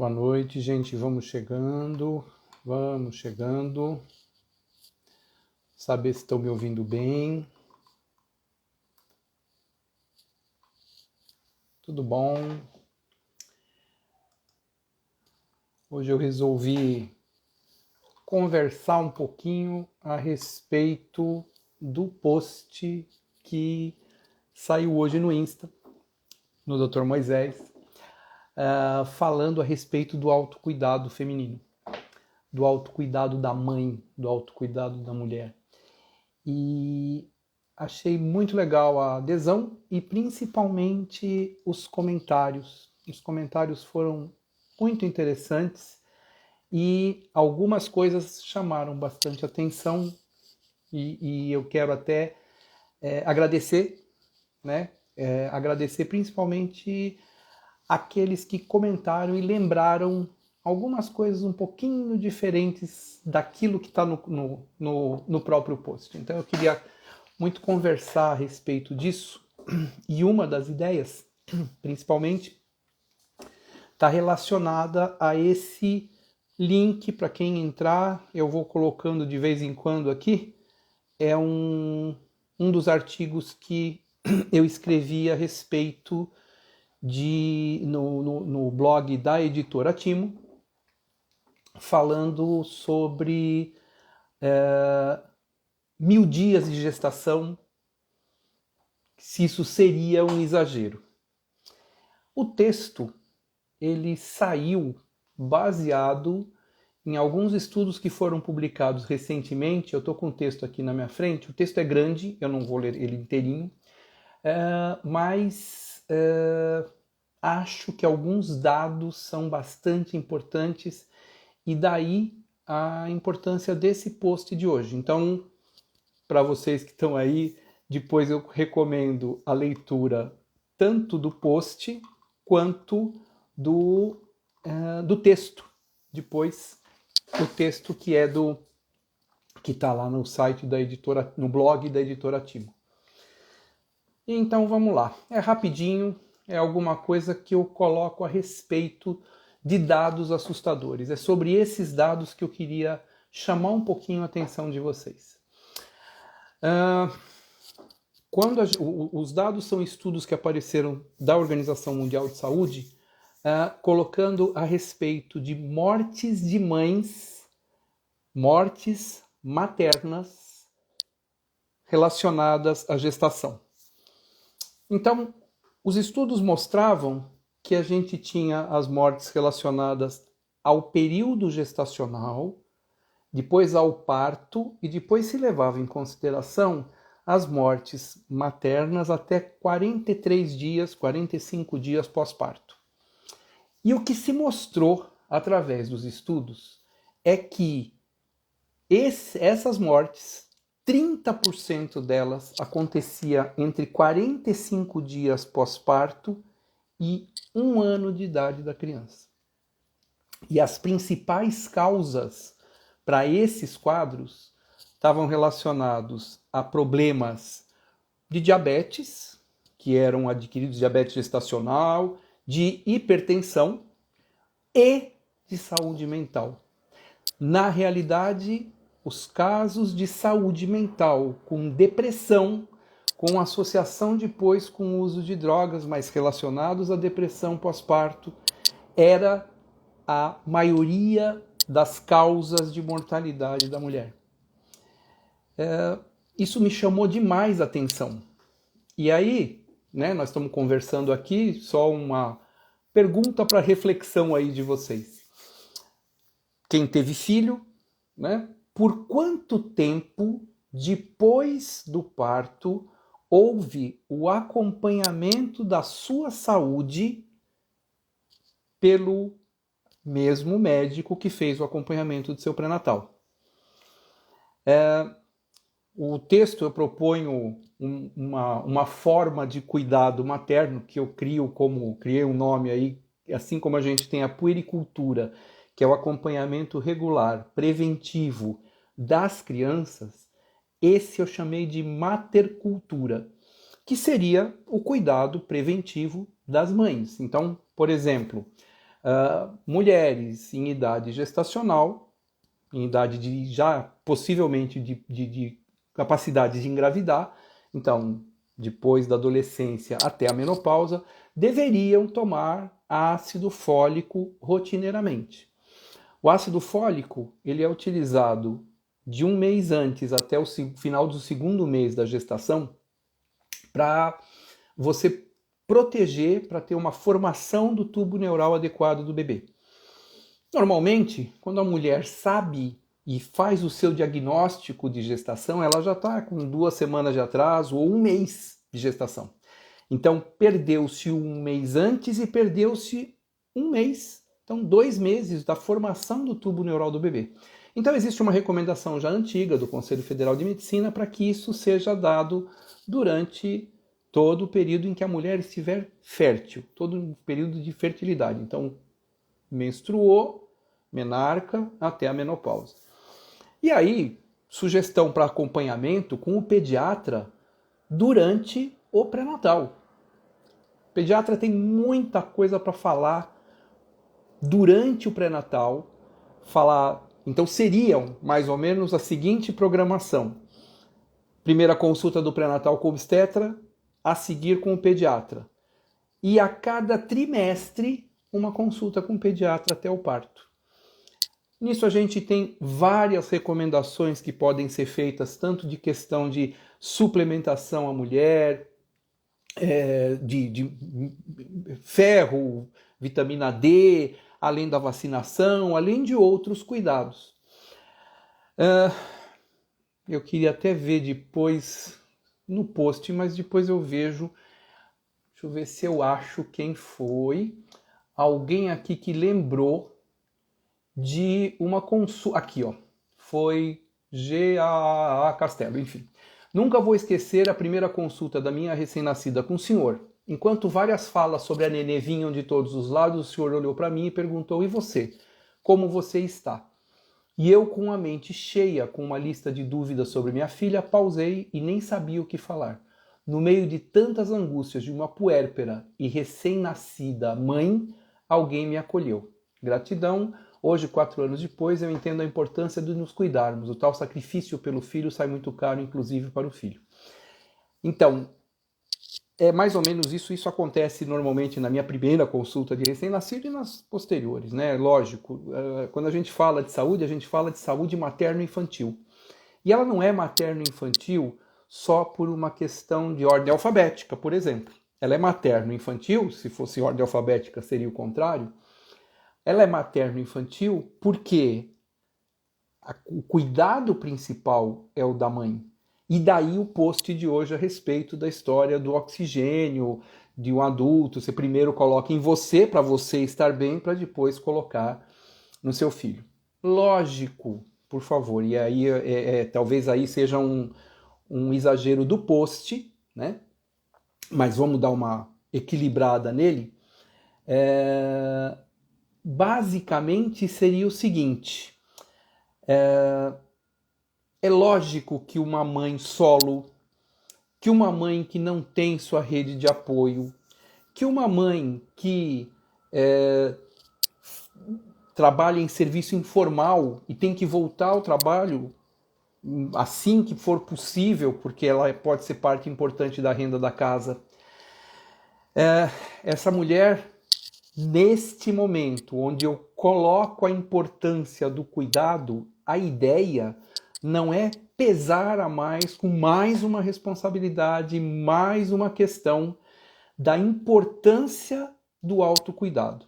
Boa noite, gente. Vamos chegando. Saber se estão me ouvindo bem. Tudo bom? Hoje eu resolvi conversar um pouquinho a respeito do post que saiu hoje no Insta, no Dr. Moisés, falando a respeito do autocuidado feminino, do autocuidado da mãe, do autocuidado da mulher. E achei muito legal a adesão e principalmente os comentários. Os comentários foram muito interessantes e algumas coisas chamaram bastante atenção e eu quero até agradecer, né? Agradecer principalmente aqueles que comentaram e lembraram algumas coisas um pouquinho diferentes daquilo que está no próprio post. Então eu queria muito conversar a respeito disso, e uma das ideias, principalmente, está relacionada a esse link. Para quem entrar, eu vou colocando de vez em quando aqui, é um dos artigos que eu escrevi a respeito no blog da editora Timo, falando sobre 1000 dias de gestação, se isso seria um exagero. O texto ele saiu baseado em alguns estudos que foram publicados recentemente. Eu estou com o texto aqui na minha frente. O texto é grande, eu não vou ler ele inteirinho, mas acho que alguns dados são bastante importantes e daí a importância desse post de hoje. Então, para vocês que estão aí, depois eu recomendo a leitura tanto do post quanto do texto. Depois, o texto que está lá no site da editora, no blog da editora Timo. Então vamos lá. É rapidinho, é alguma coisa que eu coloco a respeito de dados assustadores. É sobre esses dados que eu queria chamar um pouquinho a atenção de vocês. Os dados são estudos que apareceram da Organização Mundial de Saúde, colocando a respeito de mortes de mães, mortes maternas relacionadas à gestação. Então, os estudos mostravam que a gente tinha as mortes relacionadas ao período gestacional, depois ao parto, e depois se levava em consideração as mortes maternas até 43 dias, 45 dias pós-parto. E o que se mostrou através dos estudos é que essas mortes, 30% delas acontecia entre 45 dias pós-parto e 1 ano de idade da criança. E as principais causas para esses quadros estavam relacionados a problemas de diabetes, que eram adquiridos diabetes gestacional, de hipertensão e de saúde mental. Na realidade, os casos de saúde mental com depressão, com associação depois com o uso de drogas, mas relacionados à depressão pós-parto, era a maioria das causas de mortalidade da mulher. Isso me chamou demais a atenção. E aí, né, nós estamos conversando aqui, só uma pergunta para reflexão aí de vocês. Quem teve filho, né, por quanto tempo depois do parto houve o acompanhamento da sua saúde pelo mesmo médico que fez o acompanhamento do seu pré-natal? O texto eu proponho uma forma de cuidado materno que eu criei um nome aí, assim como a gente tem a puericultura, que é o acompanhamento regular, preventivo das crianças. Esse eu chamei de matercultura, que seria o cuidado preventivo das mães. Então, por exemplo, Mulheres em idade gestacional, em idade de já possivelmente de capacidade de engravidar, então depois da adolescência até a menopausa, deveriam tomar ácido fólico rotineiramente. O ácido fólico ele é utilizado de um mês antes até o final do segundo mês da gestação para você proteger, para ter uma formação do tubo neural adequado do bebê. Normalmente, quando a mulher sabe e faz o seu diagnóstico de gestação, ela já está com 2 semanas de atraso ou 1 mês de gestação. Então, perdeu-se 1 mês antes e perdeu-se 1 mês. Então, 2 meses da formação do tubo neural do bebê. Então, existe uma recomendação já antiga do Conselho Federal de Medicina para que isso seja dado durante todo o período em que a mulher estiver fértil, todo o período de fertilidade. Então, menstruou, menarca, até a menopausa. E aí, sugestão para acompanhamento com o pediatra durante o pré-natal. O pediatra tem muita coisa para falar durante o pré-natal. Então seriam mais ou menos a seguinte programação. Primeira consulta do pré-natal com o obstetra, a seguir com o pediatra. E a cada trimestre, uma consulta com o pediatra até o parto. Nisso a gente tem várias recomendações que podem ser feitas, tanto de questão de suplementação à mulher, de ferro, vitamina D, além da vacinação, além de outros cuidados. Eu queria até ver depois no post, mas depois eu vejo. Deixa eu ver se eu acho quem foi. Alguém aqui que lembrou de uma consulta. Aqui, ó. Foi G.A.A. Castelo, enfim. Nunca vou esquecer a primeira consulta da minha recém-nascida com o senhor. Enquanto várias falas sobre a nenê vinham de todos os lados, o senhor olhou para mim e perguntou: e você? Como você está? E eu, com a mente cheia, com uma lista de dúvidas sobre minha filha, pausei e nem sabia o que falar. No meio de tantas angústias de uma puérpera e recém-nascida mãe, alguém me acolheu. Gratidão. Hoje, 4 anos depois, eu entendo a importância de nos cuidarmos. O tal sacrifício pelo filho sai muito caro, inclusive para o filho. Então, é mais ou menos isso. Isso acontece normalmente na minha primeira consulta de recém-nascido e nas posteriores, né? Lógico, quando a gente fala de saúde materno-infantil. E ela não é materno-infantil só por uma questão de ordem alfabética, por exemplo. Ela é materno-infantil, se fosse ordem alfabética seria o contrário. Ela é materno-infantil porque o cuidado principal é o da mãe. E daí o post de hoje a respeito da história do oxigênio, de um adulto. Você primeiro coloca em você, para você estar bem, para depois colocar no seu filho. Lógico, por favor. E aí talvez aí seja um exagero do post, né? Mas vamos dar uma equilibrada nele. Basicamente seria o seguinte: é lógico que uma mãe solo, que uma mãe que não tem sua rede de apoio, que uma mãe que trabalha em serviço informal e tem que voltar ao trabalho assim que for possível, porque ela pode ser parte importante da renda da casa. Essa mulher, neste momento, onde eu coloco a importância do cuidado, a ideia não é pesar a mais com mais uma responsabilidade, mais uma questão da importância do autocuidado.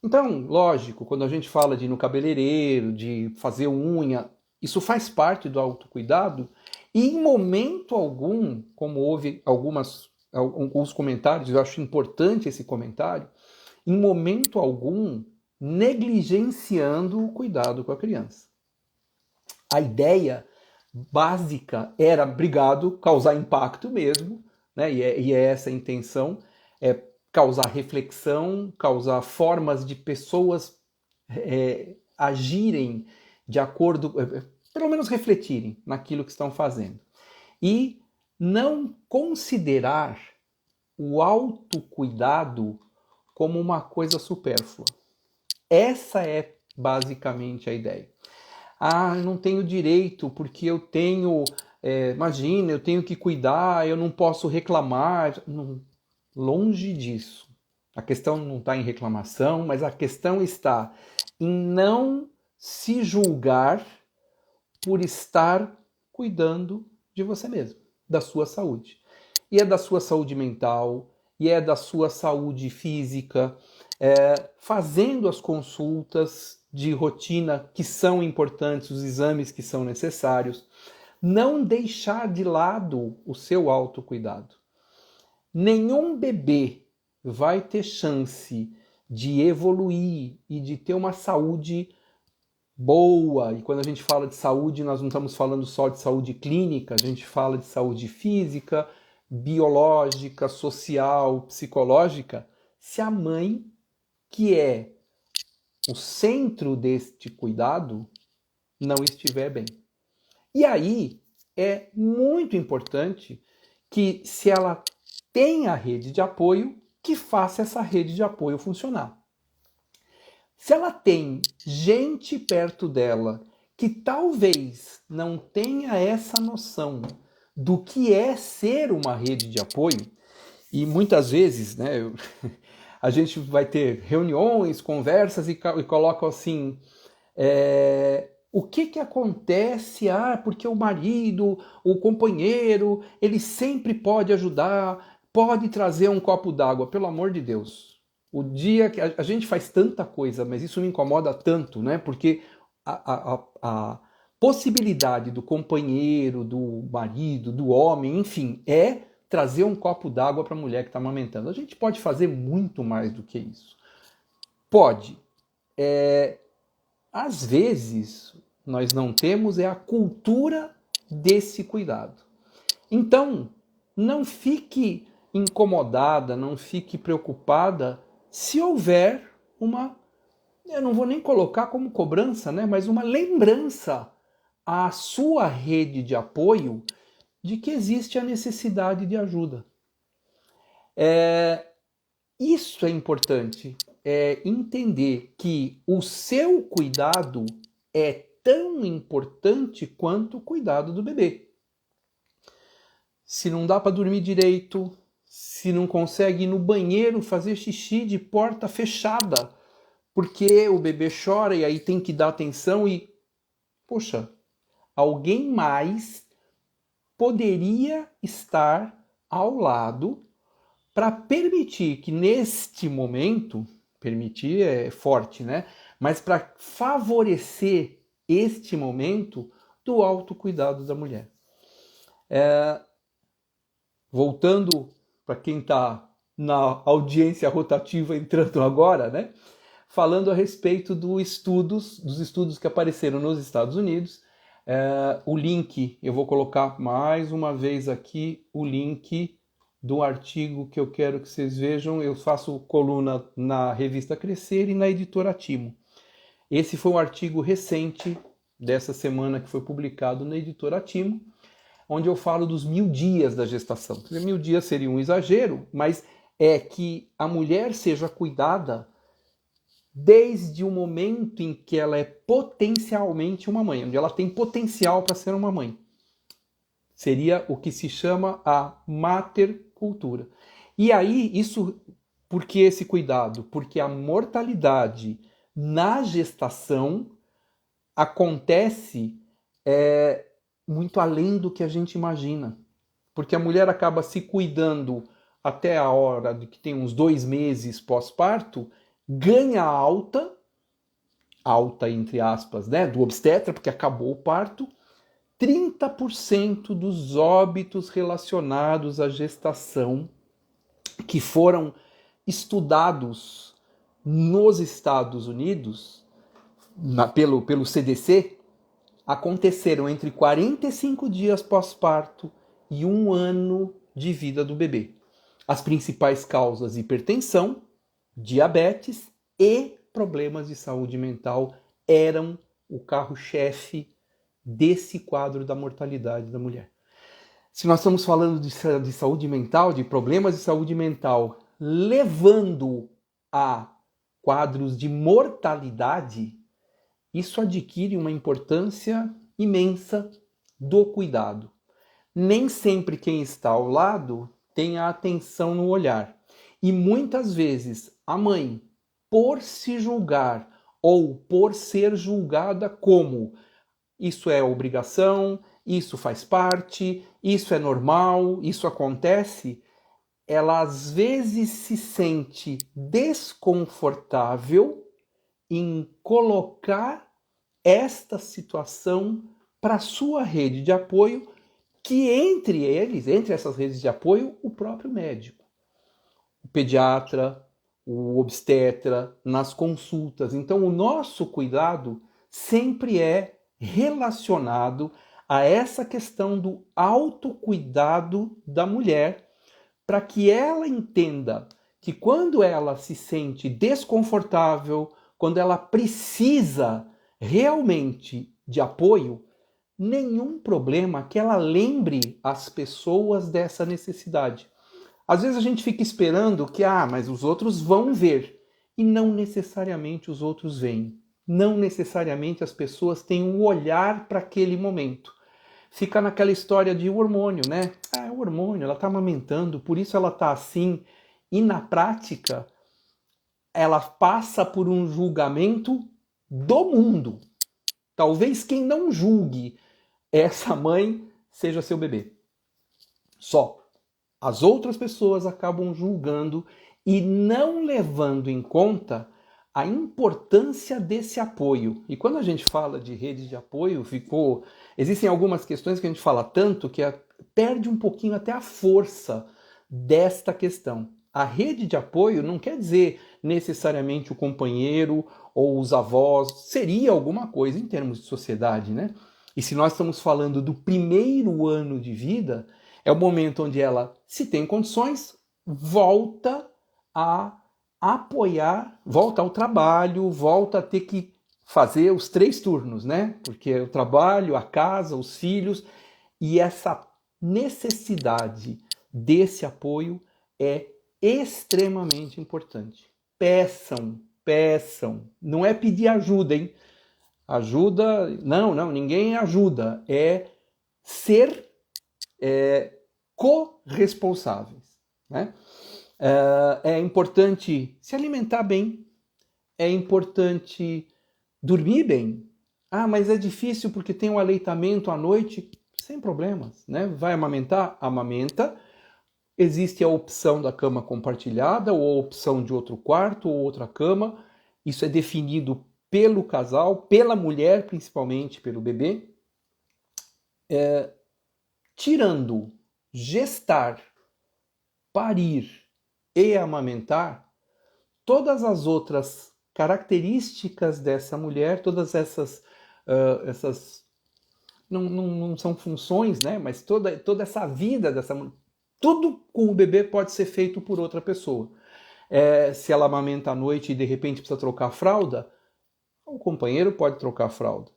Então, lógico, quando a gente fala de ir no cabeleireiro, de fazer unha, isso faz parte do autocuidado e em momento algum, como houve alguns comentários, eu acho importante esse comentário, em momento algum negligenciando o cuidado com a criança. A ideia básica era, causar impacto mesmo, né? E é essa a intenção, é causar reflexão, causar formas de pessoas agirem de acordo, pelo menos refletirem naquilo que estão fazendo. E não considerar o autocuidado como uma coisa supérflua. Essa é basicamente a ideia. Ah, eu não tenho direito porque eu tenho, imagina, eu tenho que cuidar, eu não posso reclamar. Não, longe disso. A questão não está em reclamação, mas a questão está em não se julgar por estar cuidando de você mesmo, da sua saúde. E é da sua saúde mental, e é da sua saúde física, fazendo as consultas de rotina que são importantes, os exames que são necessários. Não deixar de lado o seu autocuidado. Nenhum bebê vai ter chance de evoluir e de ter uma saúde boa. E quando a gente fala de saúde, nós não estamos falando só de saúde clínica, a gente fala de saúde física, biológica, social, psicológica, se a mãe, que é o centro deste cuidado, não estiver bem. E aí é muito importante que, se ela tem a rede de apoio, que faça essa rede de apoio funcionar. Se ela tem gente perto dela que talvez não tenha essa noção do que é ser uma rede de apoio, e muitas vezes, né, a gente vai ter reuniões, conversas e coloca assim, o que acontece? Ah, porque o marido, o companheiro, ele sempre pode ajudar, pode trazer um copo d'água, pelo amor de Deus. O dia que a gente faz tanta coisa, mas isso me incomoda tanto, né? Porque a possibilidade do companheiro, do marido, do homem, enfim, é trazer um copo d'água para a mulher que está amamentando. A gente pode fazer muito mais do que isso. Pode. Às vezes, nós não temos a cultura desse cuidado. Então, não fique incomodada, não fique preocupada se houver uma, eu não vou nem colocar como cobrança, né, mas uma lembrança à sua rede de apoio de que existe a necessidade de ajuda. Isso é importante, entender que o seu cuidado é tão importante quanto o cuidado do bebê. Se não dá para dormir direito, se não consegue ir no banheiro fazer xixi de porta fechada, porque o bebê chora e aí tem que dar atenção e, poxa, alguém mais poderia estar ao lado para permitir que neste momento, permitir é forte, né? Mas para favorecer este momento do autocuidado da mulher. Voltando para quem está na audiência rotativa entrando agora, né? Falando a respeito dos estudos que apareceram nos Estados Unidos. O link, eu vou colocar mais uma vez aqui o link do artigo que eu quero que vocês vejam. Eu faço coluna na revista Crescer e na editora Timo. Esse foi um artigo recente dessa semana que foi publicado na editora Timo, onde eu falo dos 1000 dias da gestação. 1000 dias seria um exagero, mas é que a mulher seja cuidada desde o momento em que ela é potencialmente uma mãe, onde ela tem potencial para ser uma mãe. Seria o que se chama a matercultura. E aí, isso, por que esse cuidado? Porque a mortalidade na gestação acontece muito além do que a gente imagina. Porque a mulher acaba se cuidando até a hora de que tem uns 2 meses pós-parto, ganha alta entre aspas, né, do obstetra, porque acabou o parto. 30% dos óbitos relacionados à gestação que foram estudados nos Estados Unidos, pelo CDC, aconteceram entre 45 dias pós-parto e 1 ano de vida do bebê. As principais causas: hipertensão, diabetes e problemas de saúde mental eram o carro-chefe desse quadro da mortalidade da mulher. Se nós estamos falando de saúde mental, de problemas de saúde mental, levando a quadros de mortalidade, isso adquire uma importância imensa do cuidado. Nem sempre quem está ao lado tem a atenção no olhar. E muitas vezes a mãe, por se julgar ou por ser julgada como isso é obrigação, isso faz parte, isso é normal, isso acontece, ela às vezes se sente desconfortável em colocar esta situação para sua rede de apoio, que entre essas redes de apoio, o próprio médico, o pediatra, o obstetra, nas consultas. Então, o nosso cuidado sempre é relacionado a essa questão do autocuidado da mulher, para que ela entenda que quando ela se sente desconfortável, quando ela precisa realmente de apoio, nenhum problema que ela lembre as pessoas dessa necessidade. Às vezes a gente fica esperando que, mas os outros vão ver. E não necessariamente os outros veem. Não necessariamente as pessoas têm um olhar para aquele momento. Fica naquela história de hormônio, né? É o hormônio, ela está amamentando, por isso ela está assim. E na prática, ela passa por um julgamento do mundo. Talvez quem não julgue essa mãe seja seu bebê. Só. As outras pessoas acabam julgando e não levando em conta a importância desse apoio. E quando a gente fala de rede de apoio, existem algumas questões que a gente fala tanto que perde um pouquinho até a força desta questão. A rede de apoio não quer dizer necessariamente o companheiro ou os avós, seria alguma coisa em termos de sociedade, né? E se nós estamos falando do primeiro ano de vida, é o momento onde ela, se tem condições, volta a apoiar, volta ao trabalho, volta a ter que fazer os 3 turnos, né? Porque o trabalho, a casa, os filhos, e essa necessidade desse apoio é extremamente importante. Peçam, não é pedir ajuda, hein? Ajuda, não, ninguém ajuda, é ser corresponsáveis, né? É importante se alimentar bem, é importante dormir bem. Mas é difícil porque tem um aleitamento à noite, sem problemas, né? Vai amamentar? Amamenta. Existe a opção da cama compartilhada, ou a opção de outro quarto, ou outra cama. Isso é definido pelo casal, pela mulher, principalmente pelo bebê. Tirando gestar, parir e amamentar, todas as outras características dessa mulher, todas essas não são funções, né? Mas toda essa vida dessa mulher, tudo com o bebê pode ser feito por outra pessoa. Se ela amamenta à noite e de repente precisa trocar a fralda, o companheiro pode trocar a fralda.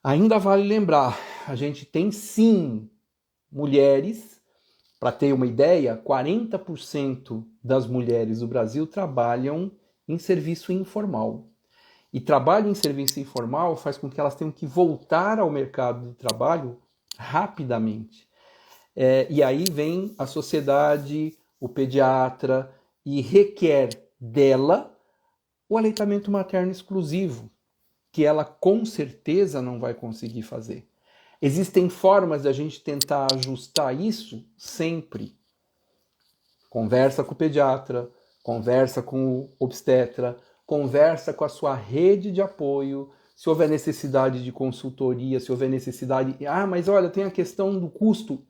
Ainda vale lembrar, a gente tem sim mulheres, para ter uma ideia, 40% das mulheres do Brasil trabalham em serviço informal. E trabalho em serviço informal faz com que elas tenham que voltar ao mercado de trabalho rapidamente. E aí vem a sociedade, o pediatra, e requer dela o aleitamento materno exclusivo, que ela com certeza não vai conseguir fazer. Existem formas de a gente tentar ajustar isso sempre. Conversa com o pediatra, conversa com o obstetra, conversa com a sua rede de apoio, se houver necessidade de consultoria, se houver necessidade... mas olha, tem a questão do custo.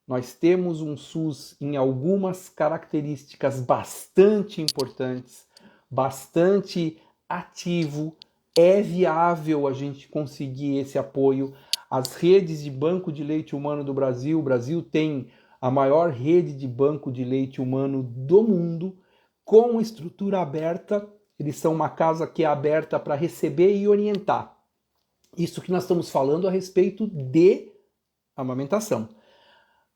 Nós temos um SUS em algumas características bastante importantes, bastante ativo, é viável a gente conseguir esse apoio. As redes de banco de leite humano do Brasil, o Brasil tem a maior rede de banco de leite humano do mundo, com estrutura aberta. Eles são uma casa que é aberta para receber e orientar. Isso que nós estamos falando a respeito de amamentação.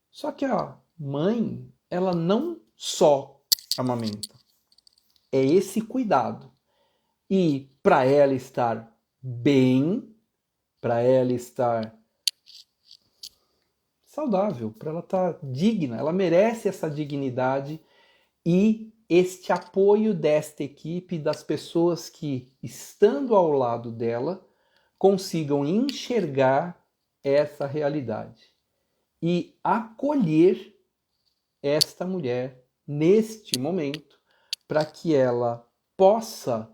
Só que a mãe, ela não só amamenta. é esse cuidado. E para ela estar bem, para ela estar saudável, para ela estar digna, ela merece essa dignidade e este apoio desta equipe, das pessoas que, estando ao lado dela, consigam enxergar essa realidade e acolher esta mulher neste momento para que ela possa,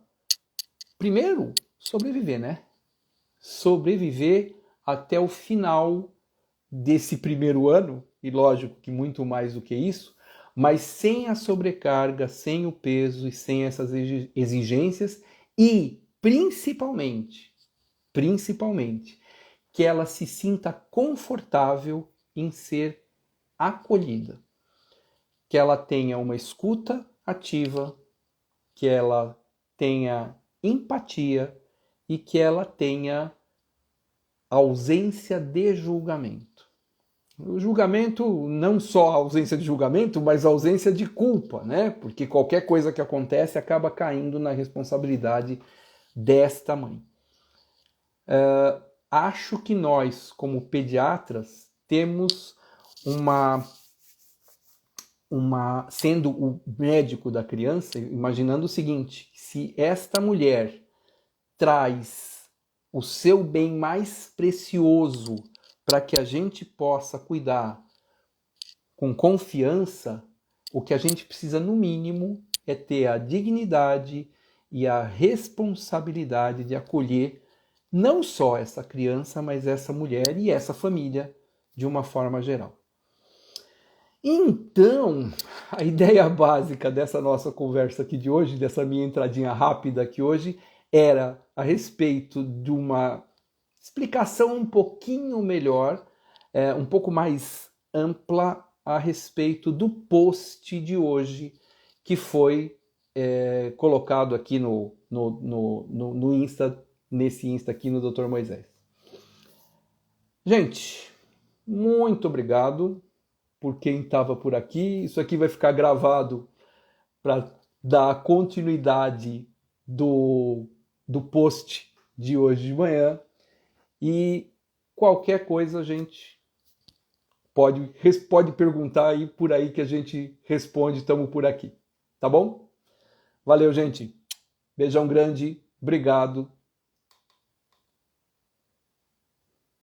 primeiro, sobreviver, né? Sobreviver até o final desse primeiro ano, e lógico que muito mais do que isso, mas sem a sobrecarga, sem o peso e sem essas exigências e, principalmente, que ela se sinta confortável em ser acolhida, que ela tenha uma escuta ativa, que ela tenha empatia e que ela tenha ausência de julgamento. O julgamento, não só a ausência de julgamento, mas a ausência de culpa, né? Porque qualquer coisa que acontece acaba caindo na responsabilidade desta mãe. Acho que nós, como pediatras, temos sendo o médico da criança, imaginando o seguinte: se esta mulher traz o seu bem mais precioso para que a gente possa cuidar com confiança, o que a gente precisa, no mínimo, é ter a dignidade e a responsabilidade de acolher não só essa criança, mas essa mulher e essa família de uma forma geral. Então, a ideia básica dessa nossa conversa aqui de hoje, dessa minha entradinha rápida aqui hoje, era a respeito de uma explicação um pouquinho melhor, um pouco mais ampla a respeito do post de hoje que foi colocado aqui no Insta, nesse Insta aqui no Dr. Moisés. Gente, muito obrigado por quem estava por aqui. Isso aqui vai ficar gravado para dar continuidade do post de hoje de manhã. E qualquer coisa a gente pode perguntar aí por aí que a gente responde, estamos por aqui. Tá bom? Valeu, gente. Beijão grande. Obrigado.